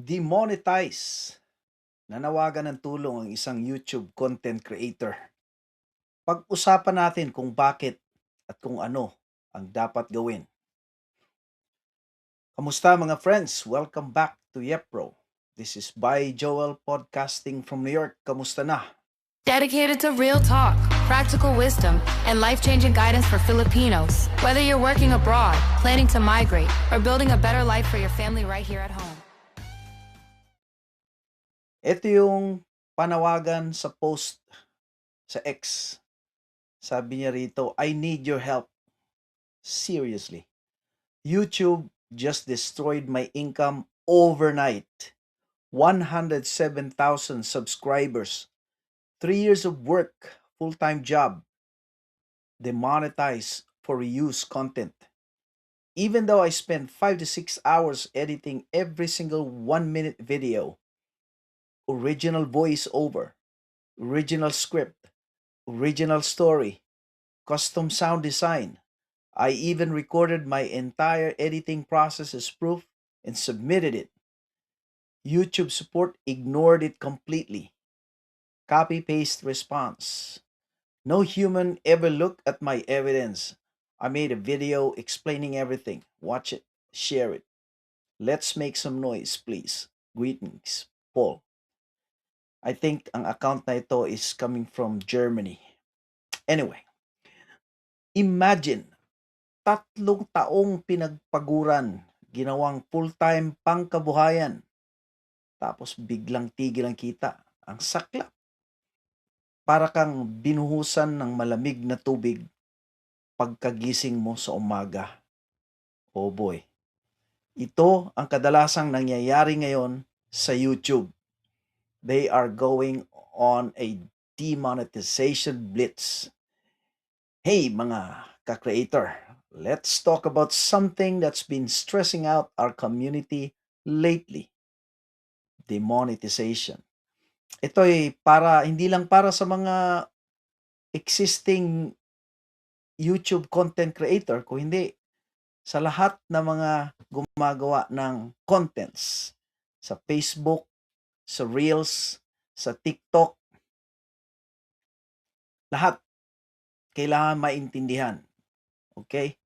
Demonetize. Nanawagan ng tulong ang isang YouTube content creator. Pag-usapan natin kung bakit at kung ano ang dapat gawin. Kamusta mga friends? Welcome back to YepPro. This is by Joel podcasting from New York. Kamusta na? Dedicated to real talk, practical wisdom, and life-changing guidance for Filipinos. Whether you're working abroad, planning to migrate, or building a better life for your family right here at home. Ito yung panawagan sa post sa X. Sabi niya rito, I need your help. Seriously. YouTube just destroyed my income overnight. 107,000 subscribers, 3 years of work, full-time job, demonetized for reuse content. Even though I spend 5 to 6 hours editing every single 1 minute video, original voiceover, original script, original story, custom sound design. I even recorded my entire editing process as proof and submitted it. YouTube support ignored it completely. Copy paste response. No human ever looked at my evidence. I made a video explaining everything. Watch it, share it. Let's make some noise, please. Greetings, Paul. I think ang account na ito is coming from Germany. Anyway, imagine, 3 taong pinagpaguran, ginawang full-time pangkabuhayan, tapos biglang tigil ang kita. Ang saklap. Para kang binuhusan ng malamig na tubig pagkagising mo sa umaga. Oh boy. Ito ang kadalasang nangyayari ngayon sa YouTube. They are going on a demonetization blitz. Hey mga ka-creator, let's talk about something that's been stressing out our community lately. Demonetization. Ito ay hindi lang para sa mga existing YouTube content creator, kung hindi sa lahat ng mga gumagawa ng contents sa Facebook, sa Reels, sa TikTok, lahat kailangan maintindihan. Okay?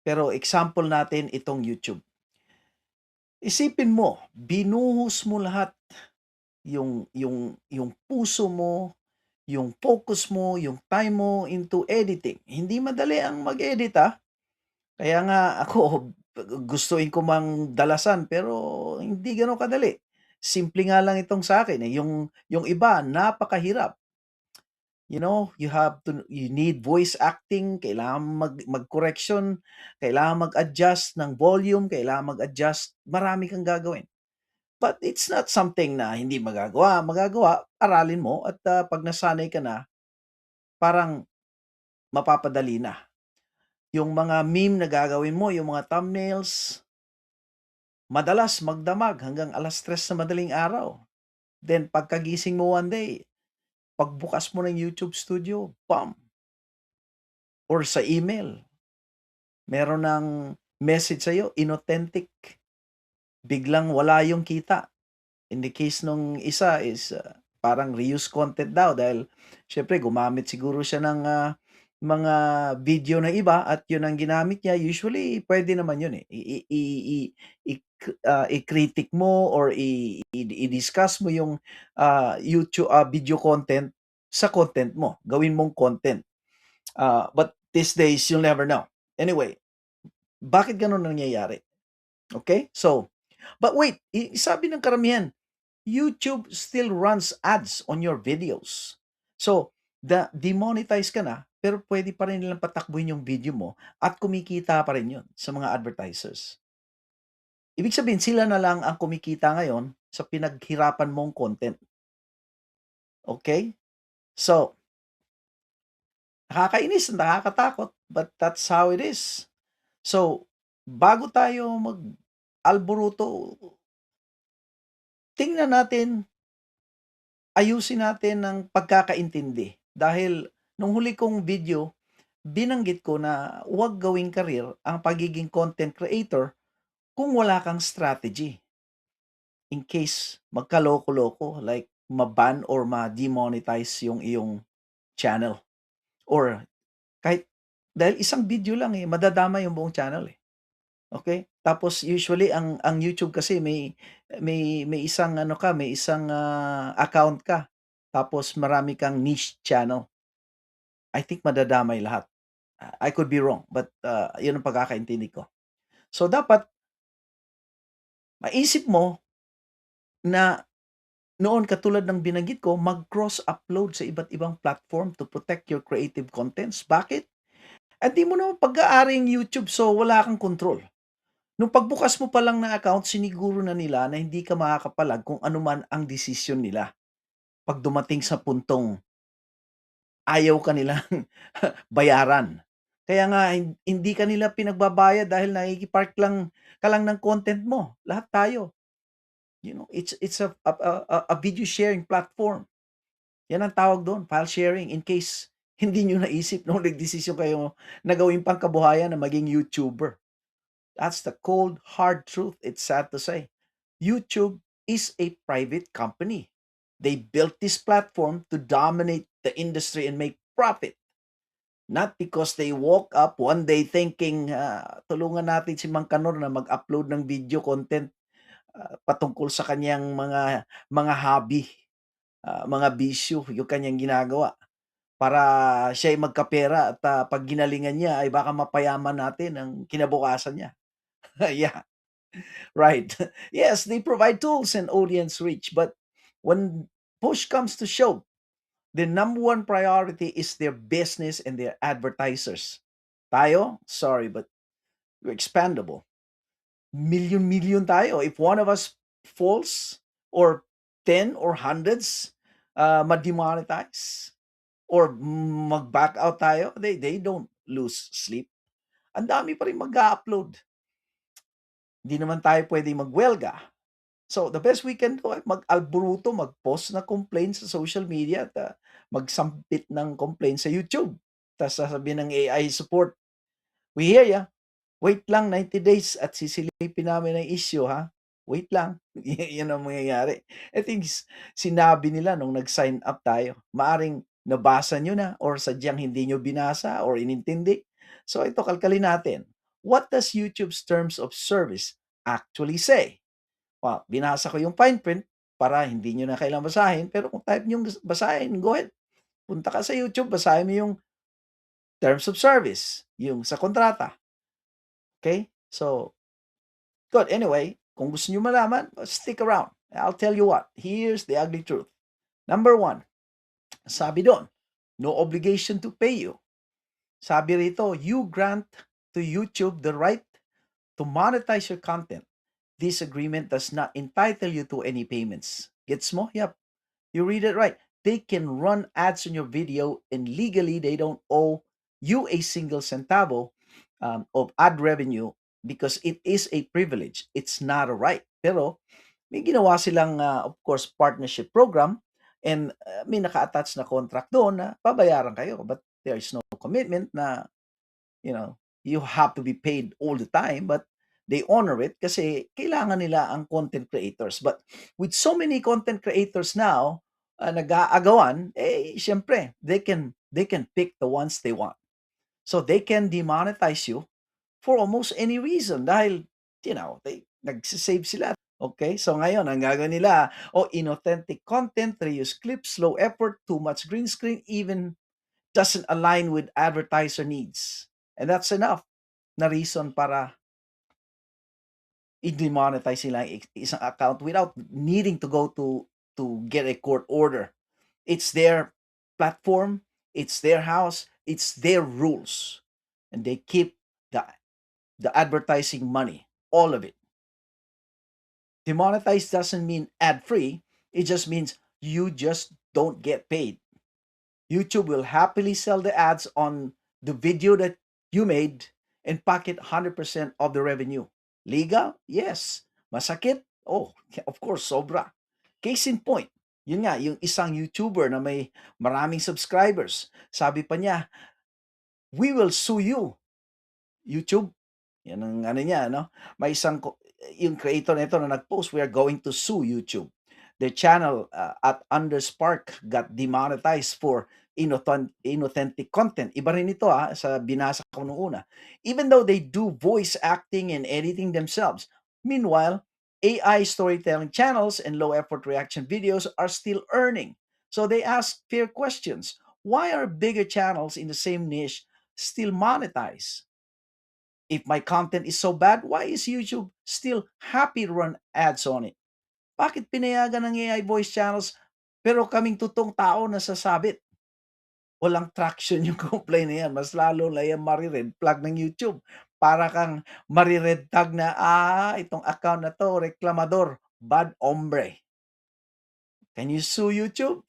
Pero example natin itong YouTube. Isipin mo, binuhos mo lahat yung puso mo, yung focus mo, yung time mo into editing. Hindi madali ang mag-edit Kaya nga ako gustuin ko mang dalasan pero hindi gano'n kadali. Simple nga lang itong sa akin yung iba napakahirap. You need voice acting, kailangan mag-correction, kailangan mag-adjust ng volume, kailangan mag-adjust, marami kang gagawin. But it's not something na hindi magagawa, magagawa, aralin mo at, 'pag nasanay ka na, parang mapapadali na. Yung mga meme na gagawin mo, yung mga thumbnails, madalas magdamag hanggang 3:00 ng madaling araw. Then pagkagising mo one day, pagbukas mo ng YouTube Studio, bam! Or sa email, meron ng message sa'yo, inauthentic, biglang wala yung kita. In the case nung isa is, parang reuse content daw dahil siyempre gumamit siguro siya ng, mga video na iba at yun ang ginamit niya. Usually puwede naman yun, i-critic mo or i-discuss mo yung, video content sa content mo, gawin mong content. But these days, you'll never know. Anyway, bakit gano'n nangyayari? Okay? So, but wait, sabi ng karamihan, YouTube still runs ads on your videos. So, demonetize ka na, pero pwede pa rin nilang patakbuhin yung video mo at kumikita pa rin yun sa mga advertisers. Ibig sabihin, sila na lang ang kumikita ngayon sa pinaghirapan mong content. Okay? So, nakakainis, nakakatakot, but that's how it is. So, bago tayo mag-alboruto, tingnan natin, ayusin natin ang pagkakaintindi. Dahil nung huli kong video, binanggit ko na huwag gawing career ang pagiging content creator kung wala kang strategy. in case magkaloko-loko, like ma-ban or ma-demonetize yung iyong channel or kahit dahil isang video lang, madadamay yung buong channel, okey? Tapos usually ang YouTube kasi may isang ano ka, may isang, account ka, tapos marami kang niche channel. I think madadamay lahat. I could be wrong, but, yun ang pagkakaintindi ko. So dapat maisip mo na noon katulad ng binanggit ko, mag-cross-upload sa iba't ibang platform to protect your creative contents. Bakit? At di mo naman pag-aari yung YouTube, so wala kang kontrol. Nung pagbukas mo pa lang ng account, siniguro na nila na hindi ka makakapalag kung ano man ang desisyon nila. 'Pag dumating sa puntong ayaw ka nilang bayaran. Kaya nga hindi ka nila pinagbabayad dahil nakikipark lang ka lang ng content mo, lahat tayo. It's a video sharing platform. Yan ang tawag do'n, file sharing in case hindi niyo naisip nung nagdesisyon kayo na gawing pangkabuhayan na maging YouTuber. That's the cold, hard truth. It's sad to say. YouTube is a private company. They built this platform to dominate the industry and make profit. Not because they woke up one day thinking, tulungan natin si Mang Kanor na mag-upload ng video content patungkol sa kanyang mga hobby, mga bisyo, yung kanyang ginagawa. Para siya ay magkapera at 'pag ginalingan niya ay baka mapayaman natin ang kinabukasan niya. Yeah. Right. Yes, they provide tools and audience reach, but when push comes to shove, the number one priority is their business and their advertisers. Tayo, sorry, but we're expandable. Million-million tayo. If one of us falls or 10 or hundreds ma-demonetize or mag-back out tayo, they don't lose sleep. Ang dami pa rin mag-a-upload. Hindi naman tayo pwedeng magwelga. So, the best we can do ay mag-alburuto, mag-post na complaint sa social media at, magsampit ng complaint sa YouTube. Ta's sasabihin ng AI support, "We hear ya. Wait lang 90 days at sisilipin namin ang issue, ha. Wait lang." Yun ang mangyayari. I think sinabi nila nung nag-sign up tayo. Maaring nabasa niyo na or sadyang hindi niyo binasa or inintindi. So ito kalkalin natin. What does YouTube's terms of service actually say? Binasa ko yung fine print para hindi niyo na kailangang basahin, pero kung type niyong basahin, go ahead. Punta ka sa YouTube, basahin mo yung terms of service, yung sa kontrata, okay? So, good. Anyway, kung gusto niyo malaman, stick around. I'll tell you what, here's the ugly truth. Number one, sabi doon, no obligation to pay you. Sabi rito, you grant to YouTube the right to monetize your content. This agreement does not entitle you to any payments. Gets mo? Yep. You read it right. They can run ads on your video and legally they don't owe you a single centavo of ad revenue because it is a privilege. It's not a right. Pero may ginawa silang, of course, partnership program and may naka-attach na contract doon na babayaran kayo. But there is no commitment na you have to be paid all the time, but they honor it kasi kailangan nila ang content creators. But with so many content creators now, nag-aagawan, siyempre, they can pick the ones they want. So they can demonetize you for almost any reason dahil, they nagsisave sila. Okay? So ngayon, ang gagawin nila, inauthentic content, reuse clips, low effort, too much green screen, even doesn't align with advertiser needs. And that's enough na reason para i-demonetize nila isang account without needing to go to get a court order. It's their platform, it's their house, it's their rules. And they keep the advertising money, all of it. Demonetize doesn't mean ad-free, it just means you just don't get paid. YouTube will happily sell the ads on the video that you made and pocket 100% of the revenue. Legal? Yes. Masakit? Oh, of course, sobra. Case in point, yun nga, yung isang YouTuber na may maraming subscribers, sabi pa niya, "We will sue you." YouTube, yan ang ano niya, no? May isang yung creator nito na nag-post, "We are going to sue YouTube." Their channel at Underspark got demonetized for inauthentic content. Iba rin ito sa binasa ko nung una. Even though they do voice acting and editing themselves. Meanwhile, AI storytelling channels and low effort reaction videos are still earning. So they ask fair questions. Why are bigger channels in the same niche still monetized? If my content is so bad, why is YouTube still happy to run ads on it? Bakit pinayagan ng AI voice channels pero kaming totoong tao nasasabit? Walang traction yung complaint na yan. Mas lalo na yan mare-red flag ng YouTube. Para kang mare-red tag na, itong account na to, reklamador, bad hombre. Can you sue YouTube?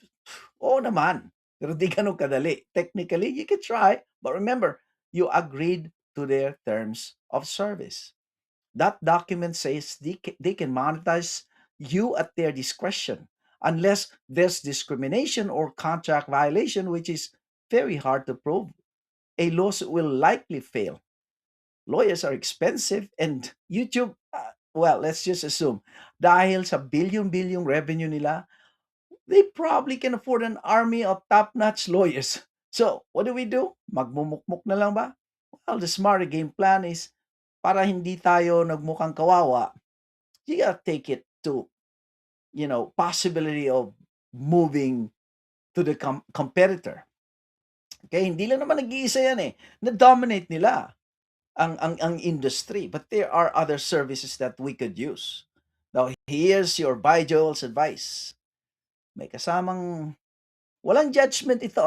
Oo naman. Pero di ganun kadali. Technically, you can try. But remember, you agreed to their terms of service. That document says they can monetize you at their discretion unless there's discrimination or contract violation, which is very hard to prove. A lawsuit will likely fail. Lawyers are expensive and YouTube, well, let's just assume, dahil sa billion-billion revenue nila, they probably can afford an army of top-notch lawyers. So, what do? Magmumukmuk na lang ba? Well, the smarter game plan is para hindi tayo nagmukhang kawawa, you gotta take it to, possibility of moving to the competitor. Okay, hindi lang naman nag-iisa yan eh. Na-dominate nila ang industry. But there are other services that we could use. Now, here's your Buy Joel's advice. May kasamang, walang judgment ito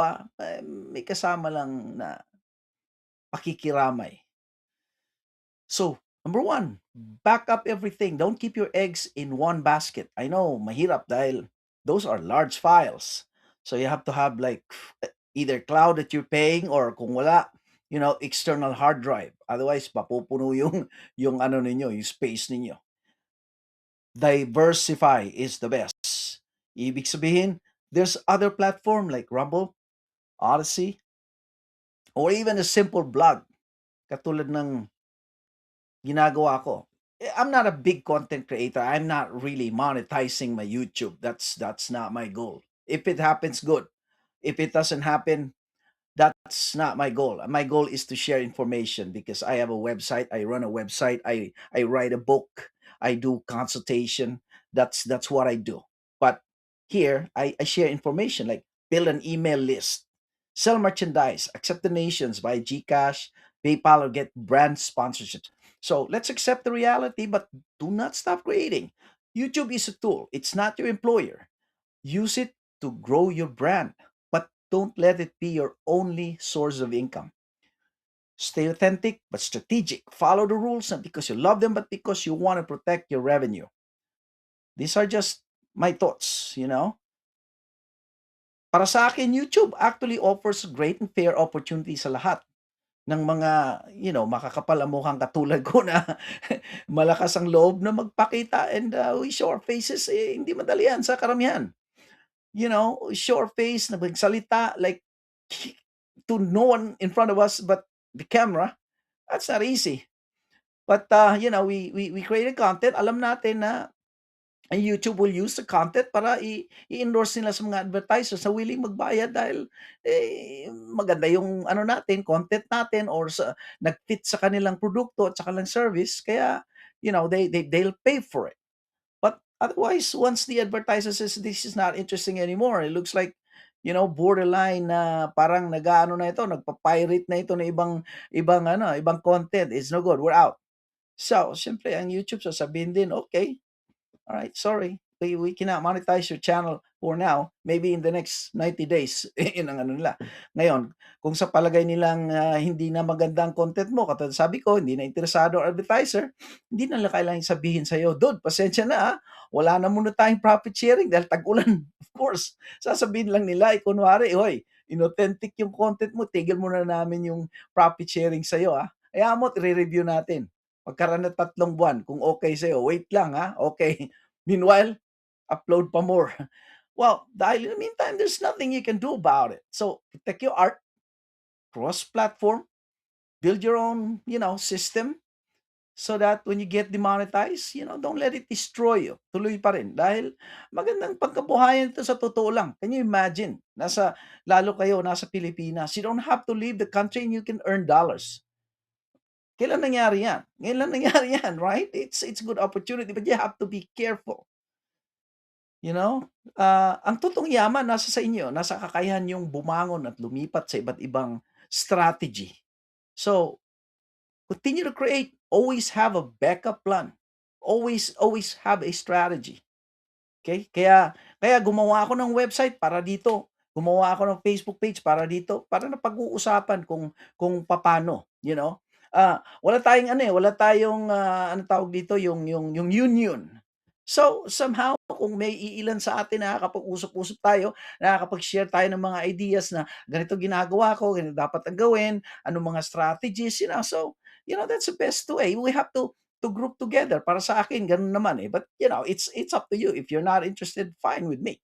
may kasama lang na pakikiramay. So, number one, back up everything. Don't keep your eggs in one basket. I know, mahirap dahil those are large files. So you have to have like either cloud that you're paying or kung wala, external hard drive. Otherwise, mapupuno yung ano ninyo, yung space ninyo. Diversify is the best. Ibig sabihin, there's other platform like Rumble, Odyssey, or even a simple blog katulad ng ginagawa ko. I'm not a big content creator. I'm not really monetizing my YouTube. That's not my goal. If it happens, good. If it doesn't happen, that's not my goal. My goal is to share information because I have a website. I run a website. I write a book. I do consultation. That's what I do. But here I share information like build an email list, sell merchandise, accept donations by Gcash, PayPal, or get brand sponsorships. So let's accept the reality, but do not stop creating. YouTube is a tool. It's not your employer. Use it to grow your brand, but don't let it be your only source of income. Stay authentic but strategic. Follow the rules not because you love them, but because you want to protect your revenue. These are just my thoughts. Para sa akin, YouTube actually offers great and fair opportunity sa lahat ng mga, makakapal ang mukhang katulad ko na malakas ang loob na magpakita and we show our faces, hindi madali yan sa karamihan. Show our face na magsalita like to no one in front of us but the camera. That's not easy. But we created content. Alam natin na ang YouTube will use the content para i-endorse nila sa mga advertisers na willing magbayad dahil maganda yung ano natin, content natin or nag-fit sa kanilang produkto at sa kanilang service kaya they'll pay for it. But otherwise, once the advertiser says this is not interesting anymore, it looks like borderline na parang nag-aano na ito, nagpa-pirate na ito ng ibang content. It's no good. We're out. So, siyempre ang YouTube sasabihin din, okay, all right, sorry. We cannot monetize your channel for now. Maybe in the next 90 days. Yun ang ano nila. Ngayon, kung sa palagay nilang hindi na maganda ang content mo, katulad sabi ko, hindi na interesado ang advertiser, hindi na nila kailangan sabihin sa'yo, dude, pasensya na wala na muna tayong profit sharing dahil tag-ulan. Of course, sasabihin lang nila, kunwari, hoy, inauthentic yung content mo, tigil muna namin yung profit sharing sa'yo. Kaya mo, i-review natin. Pagkaraan ng 3 buwan, kung okay sa'yo, wait lang okay. Meanwhile, upload pa more. Well, dahil in the meantime, there's nothing you can do about it. So, protect your art, cross-platform, build your own, system, so that when you get demonetized, don't let it destroy you. Tuloy pa rin dahil magandang pagkabuhayan ito sa totoo lang. Can you imagine? Lalo kayo nasa Pilipinas, you don't have to leave the country and you can earn dollars. Kailan nangyari yan? Ngayon lang nangyari yan, right? It's good opportunity, but you have to be careful. Ang totoong yaman nasa sa inyo, nasa kakayahan yung bumangon at lumipat sa iba't ibang strategy. So, continue to create. Always have a backup plan. Always have a strategy. Okay? Kaya gumawa ako ng website para dito. Gumawa ako ng Facebook page para dito, para na pag-uusapan kung paano, wala tayong ano tawag dito, yung union. So, somehow kung may iilan sa atin nakakapag-usap-usap tayo, nakakapag-share tayo ng mga ideas na ganito ginagawa ko, ganito dapat ang gawin, anong mga strategies, So, that's the best way. We have to group together. Para sa akin, ganun naman eh. But, it's up to you. If you're not interested, fine with me.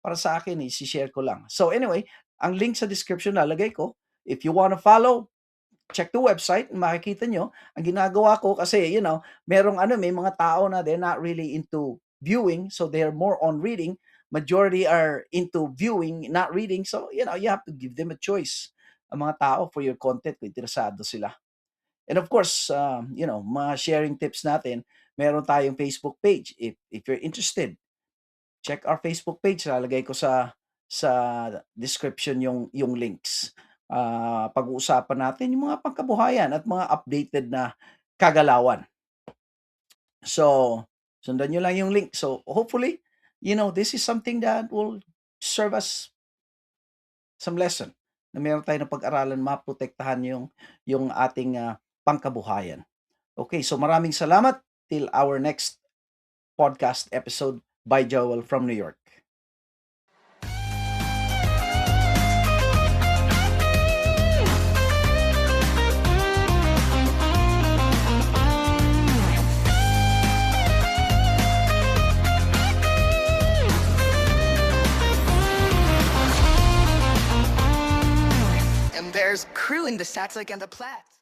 Para sa akin, i-share ko lang. So anyway, ang link sa description lalagay ko. If you wanna follow, check the website, makikita nyo. Ang ginagawa ko kasi, may mga tao na they're not really into viewing, so they're more on reading. Majority are into viewing, not reading. So, you have to give them a choice. Ang mga tao for your content, kung interesado sila. And of course, mga sharing tips natin, meron tayong Facebook page. If you're interested, check our Facebook page. Lalagay ko sa description yung links. Pag-uusapan natin yung mga pangkabuhayan at mga updated na kagalawan. So, sundan nyo lang yung link. So, hopefully, this is something that will serve us some lesson na meron tayo ng pag-aralan, maprotektahan yung ating pangkabuhayan. Okay, so maraming salamat. Till our next podcast episode. By Joel from New York. And there's crew in the Satzlik and the Platt.